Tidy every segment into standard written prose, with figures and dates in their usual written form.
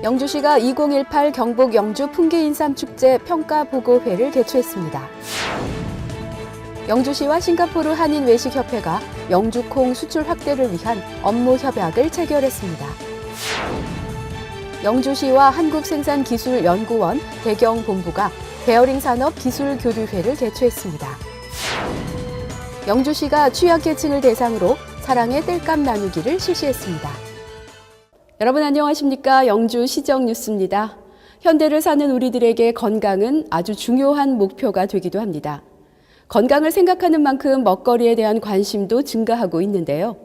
영주시가 2018 경북 영주 풍기인삼축제 평가보고회를 개최했습니다. 영주시와 싱가포르 한인외식협회가 영주콩 수출 확대를 위한 업무 협약을 체결했습니다. 영주시와 한국생산기술연구원 대경본부가 베어링 산업 기술 교류회를 개최했습니다. 영주시가 취약계층을 대상으로 사랑의 땔감 나누기를 실시했습니다. 여러분 안녕하십니까? 영주 시정 뉴스입니다. 현대를 사는 우리들에게 건강은 아주 중요한 목표가 되기도 합니다. 건강을 생각하는 만큼 먹거리에 대한 관심도 증가하고 있는데요.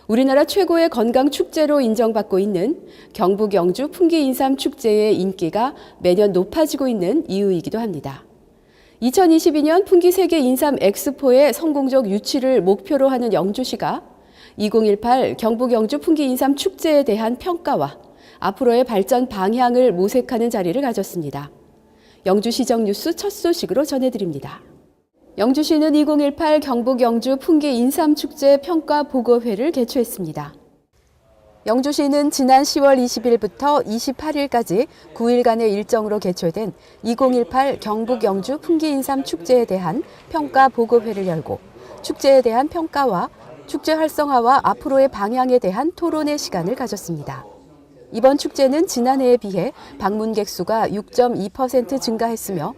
우리나라 최고의 건강 축제로 인정받고 있는 경북 영주 풍기인삼 축제의 인기가 매년 높아지고 있는 이유이기도 합니다. 2022년 풍기 세계 인삼 엑스포의 성공적 유치를 목표로 하는 영주시가 2018 경북 영주 풍기인삼 축제에 대한 평가와 앞으로의 발전 방향을 모색하는 자리를 가졌습니다. 영주시정 뉴스 첫 소식으로 전해드립니다. 영주시는 2018 경북 영주 풍기인삼축제 평가보고회를 개최했습니다. 영주시는 지난 10월 20일부터 28일까지 9일간의 일정으로 개최된 2018 경북 영주 풍기인삼 축제에 대한 평가보고회를 열고 축제에 대한 평가와 축제 활성화와 앞으로의 방향에 대한 토론의 시간을 가졌습니다. 이번 축제는 지난해에 비해 방문객 수가 6.2% 증가했으며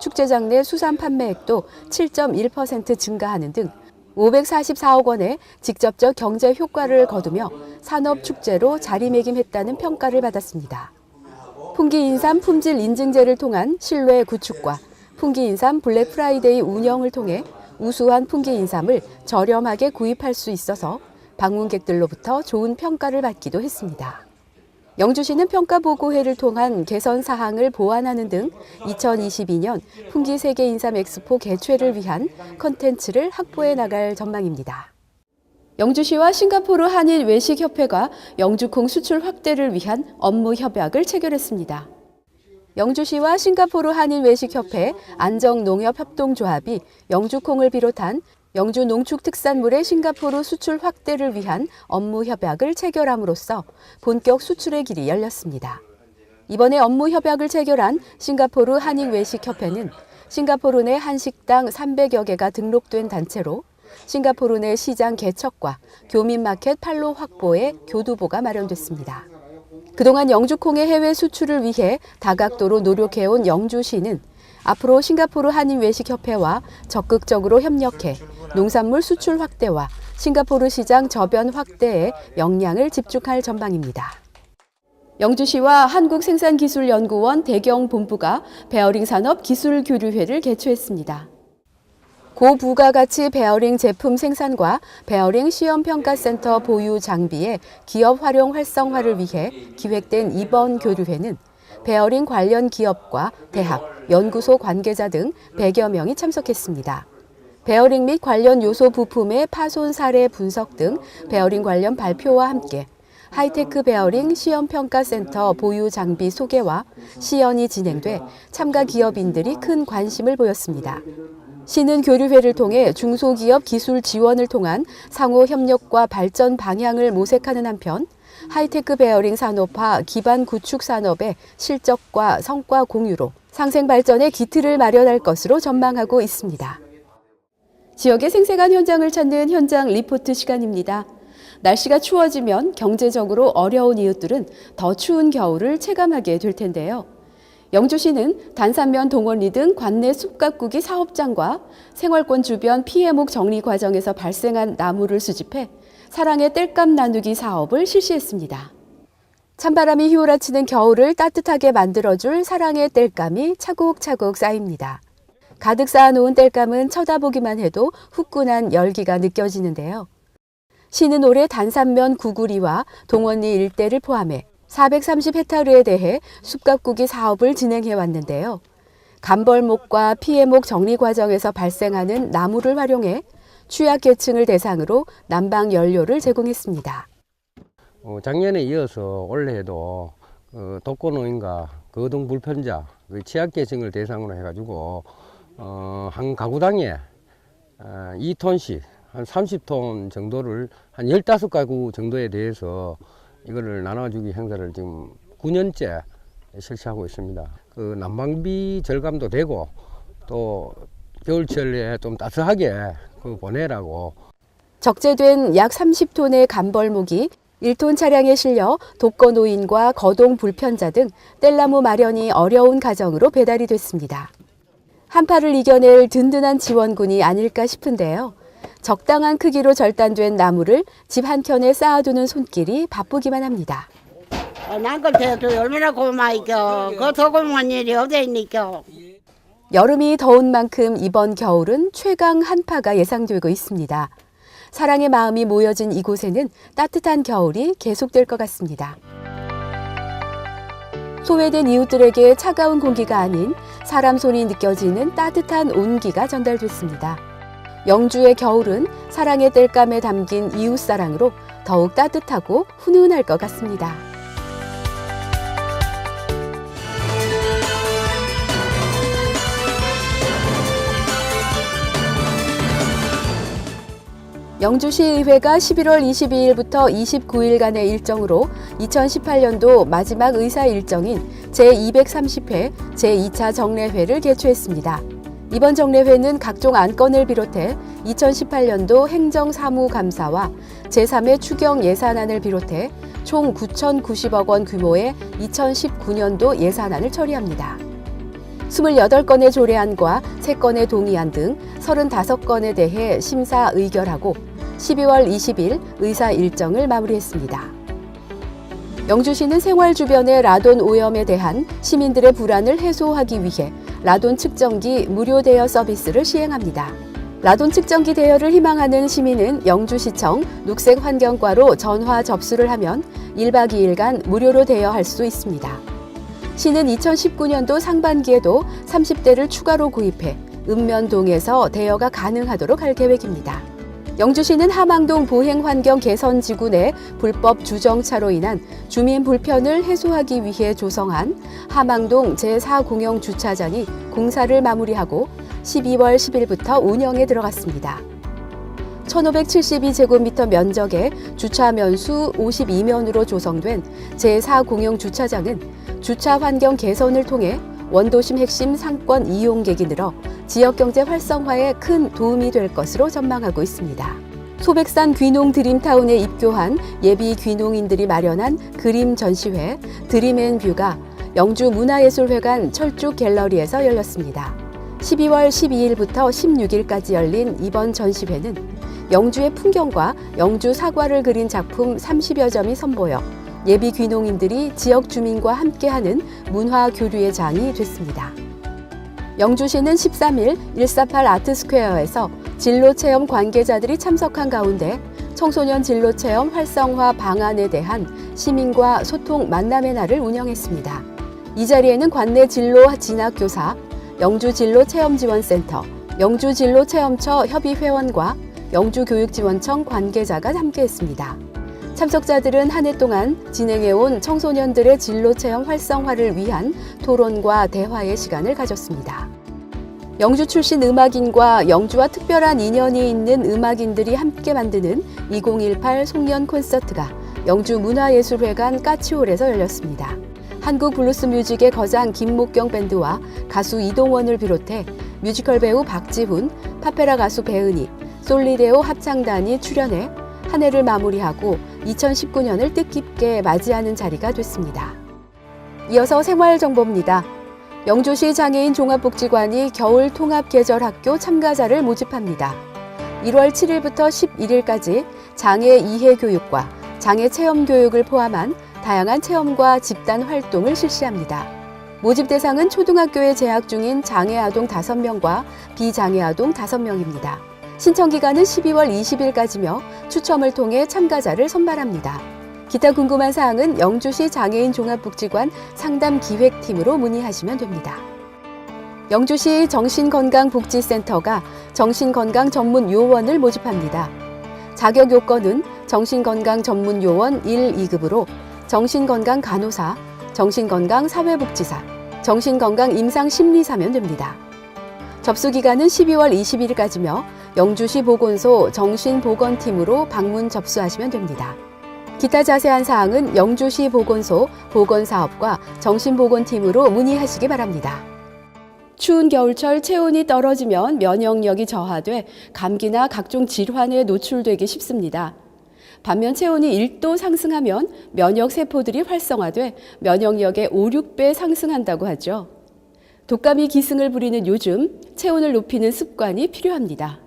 축제장 내 수산 판매액도 7.1% 증가하는 등 544억 원의 직접적 경제 효과를 거두며 산업축제로 자리매김했다는 평가를 받았습니다. 풍기인삼 품질 인증제를 통한 신뢰 구축과 풍기인삼 블랙 프라이데이 운영을 통해 우수한 풍기인삼을 저렴하게 구입할 수 있어서 방문객들로부터 좋은 평가를 받기도 했습니다. 영주시는 평가보고회를 통한 개선 사항을 보완하는 등 2022년 풍기 세계 인삼 엑스포 개최를 위한 콘텐츠를 확보해 나갈 전망입니다. 영주시와 싱가포르 한인 외식협회가 영주콩 수출 확대를 위한 업무 협약을 체결했습니다. 영주시와 싱가포르 한인외식협회 안정농협협동조합이 영주콩을 비롯한 영주 농축특산물의 싱가포르 수출 확대를 위한 업무 협약을 체결함으로써 본격 수출의 길이 열렸습니다. 이번에 업무 협약을 체결한 싱가포르 한인외식협회는 싱가포르 내 한식당 300여 개가 등록된 단체로 싱가포르 내 시장 개척과 교민마켓 판로 확보에 교두보가 마련됐습니다. 그동안 영주콩의 해외 수출을 위해 다각도로 노력해온 영주시는 앞으로 싱가포르 한인외식협회와 적극적으로 협력해 농산물 수출 확대와 싱가포르 시장 저변 확대에 역량을 집중할 전망입니다. 영주시와 한국생산기술연구원 대경본부가 베어링 산업 기술 교류회를 개최했습니다. 고부가가치 베어링 제품 생산과 베어링 시험평가센터 보유 장비의 기업 활용 활성화를 위해 기획된 이번 교류회는 베어링 관련 기업과 대학, 연구소 관계자 등 100여 명이 참석했습니다. 베어링 및 관련 요소 부품의 파손 사례 분석 등 베어링 관련 발표와 함께 하이테크 베어링 시험평가센터 보유 장비 소개와 시연이 진행돼 참가 기업인들이 큰 관심을 보였습니다. 시는 교류회를 통해 중소기업 기술 지원을 통한 상호 협력과 발전 방향을 모색하는 한편 하이테크 베어링 산업화 기반 구축 산업의 실적과 성과 공유로 상생 발전의 기틀을 마련할 것으로 전망하고 있습니다. 지역의 생생한 현장을 찾는 현장 리포트 시간입니다. 날씨가 추워지면 경제적으로 어려운 이웃들은 더 추운 겨울을 체감하게 될 텐데요. 영주시는 단산면 동원리 등 관내 숲가꾸기 사업장과 생활권 주변 피해목 정리 과정에서 발생한 나무를 수집해 사랑의 땔감 나누기 사업을 실시했습니다. 찬바람이 휘몰아치는 겨울을 따뜻하게 만들어줄 사랑의 땔감이 차곡차곡 쌓입니다. 가득 쌓아놓은 땔감은 쳐다보기만 해도 후끈한 열기가 느껴지는데요. 시는 올해 단산면 구구리와 동원리 일대를 포함해 430헥타르에 대해 숲가꾸기 사업을 진행해 왔는데요. 감벌목과 피해목 정리 과정에서 발생하는 나무를 활용해 취약계층을 대상으로 난방 연료를 제공했습니다. 작년에 이어서 올해에도 독거노인과 거동불편자, 취약계층을 대상으로 해가지고 한 가구당에 2톤씩 한 30톤 정도를 한 15가구 정도에 대해서 이거를 나눠주기 행사를 지금 9년째 실시하고 있습니다. 그 난방비 절감도 되고 또 겨울철에 좀 따스하게 그 보내라고. 적재된 약 30톤의 감벌목이 1톤 차량에 실려 독거노인과 거동 불편자 등 뗄나무 마련이 어려운 가정으로 배달이 됐습니다. 한파를 이겨낼 든든한 지원군이 아닐까 싶은데요. 적당한 크기로 절단된 나무를 집 한켠에 쌓아두는 손길이 바쁘기만 합니다. 난걸 대도 얼마나 고마이겨. 그 더 고마운 일이 어디 있니까. 여름이 더운 만큼 이번 겨울은 최강 한파가 예상되고 있습니다. 사랑의 마음이 모여진 이곳에는 따뜻한 겨울이 계속될 것 같습니다. 소외된 이웃들에게 차가운 공기가 아닌 사람 손이 느껴지는 따뜻한 온기가 전달됐습니다. 영주의 겨울은 사랑의 땔감에 담긴 이웃사랑으로 더욱 따뜻하고 훈훈할 것 같습니다. 영주시의회가 11월 22일부터 29일간의 일정으로 2018년도 마지막 의사 일정인 제230회 제2차 정례회를 개최했습니다. 이번 정례회는 각종 안건을 비롯해 2018년도 행정사무감사와 제3회 추경 예산안을 비롯해 총 9,090억 원 규모의 2019년도 예산안을 처리합니다. 28건의 조례안과 3건의 동의안 등 35건에 대해 심사 의결하고 12월 20일 의사 일정을 마무리했습니다. 영주시는 생활 주변의 라돈 오염에 대한 시민들의 불안을 해소하기 위해 라돈 측정기 무료 대여 서비스를 시행합니다. 라돈 측정기 대여를 희망하는 시민은 영주시청 녹색환경과로 전화 접수를 하면 1박 2일간 무료로 대여할 수 있습니다. 시는 2019년도 상반기에도 30대를 추가로 구입해 읍면동에서 대여가 가능하도록 할 계획입니다. 영주시는 하망동 보행환경 개선지구 내 불법 주정차로 인한 주민 불편을 해소하기 위해 조성한 하망동 제4공영 주차장이 공사를 마무리하고 12월 10일부터 운영에 들어갔습니다. 1,572제곱미터 면적의 주차 면수 52면으로 조성된 제4공영 주차장은 주차 환경 개선을 통해 원도심 핵심 상권 이용객이 늘어 지역경제 활성화에 큰 도움이 될 것으로 전망하고 있습니다. 소백산 귀농 드림타운에 입교한 예비 귀농인들이 마련한 그림 전시회 드림앤뷰가 영주문화예술회관 철쭉 갤러리에서 열렸습니다. 12월 12일부터 16일까지 열린 이번 전시회는 영주의 풍경과 영주 사과를 그린 작품 30여 점이 선보여 예비 귀농인들이 지역 주민과 함께하는 문화 교류의 장이 됐습니다. 영주시는 13일 148 아트스퀘어에서 진로체험 관계자들이 참석한 가운데 청소년 진로체험 활성화 방안에 대한 시민과 소통 만남의 날을 운영했습니다. 이 자리에는 관내 진로 진학교사, 영주진로체험지원센터, 영주진로체험처 협의회원과 영주교육지원청 관계자가 함께했습니다. 참석자들은 한 해 동안 진행해온 청소년들의 진로체험 활성화를 위한 토론과 대화의 시간을 가졌습니다. 영주 출신 음악인과 영주와 특별한 인연이 있는 음악인들이 함께 만드는 2018 송년 콘서트가 영주문화예술회관 까치홀에서 열렸습니다. 한국 블루스 뮤직의 거장 김목경 밴드와 가수 이동원을 비롯해 뮤지컬 배우 박지훈, 파페라 가수 배은희, 솔리데오 합창단이 출연해 한 해를 마무리하고 2019년을 뜻깊게 맞이하는 자리가 됐습니다. 이어서 생활정보입니다. 영주시 장애인 종합복지관이 겨울 통합계절학교 참가자를 모집합니다. 1월 7일부터 11일까지 장애 이해 교육과 장애 체험 교육을 포함한 다양한 체험과 집단 활동을 실시합니다. 모집 대상은 초등학교에 재학 중인 장애 아동 5명과 비장애 아동 5명입니다. 신청 기간은 12월 20일까지며 추첨을 통해 참가자를 선발합니다. 기타 궁금한 사항은 영주시 장애인 종합복지관 상담기획팀으로 문의하시면 됩니다. 영주시 정신건강복지센터가 정신건강 전문 요원을 모집합니다. 자격 요건은 정신건강 전문 요원 1, 2급으로 정신건강 간호사, 정신건강 사회복지사, 정신건강 임상심리사면 됩니다. 접수 기간은 12월 20일까지며 영주시 보건소 정신보건팀으로 방문 접수하시면 됩니다. 기타 자세한 사항은 영주시 보건소 보건사업과 정신보건팀으로 문의하시기 바랍니다. 추운 겨울철 체온이 떨어지면 면역력이 저하돼 감기나 각종 질환에 노출되기 쉽습니다. 반면 체온이 1도 상승하면 면역 세포들이 활성화돼 면역력의 5, 6배 상승한다고 하죠. 독감이 기승을 부리는 요즘 체온을 높이는 습관이 필요합니다.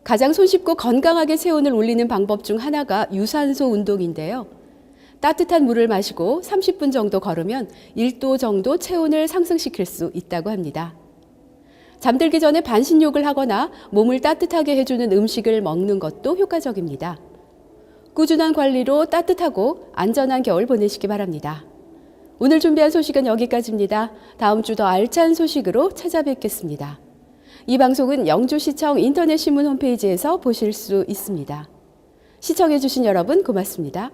가장 손쉽고 건강하게 체온을 올리는 방법 중 하나가 유산소 운동인데요. 따뜻한 물을 마시고 30분 정도 걸으면 1도 정도 체온을 상승시킬 수 있다고 합니다. 잠들기 전에 반신욕을 하거나 몸을 따뜻하게 해주는 음식을 먹는 것도 효과적입니다. 꾸준한 관리로 따뜻하고 안전한 겨울 보내시기 바랍니다. 오늘 준비한 소식은 여기까지입니다. 다음 주 더 알찬 소식으로 찾아뵙겠습니다. 이 방송은 영주시청 인터넷 신문 홈페이지에서 보실 수 있습니다. 시청해주신 여러분 고맙습니다.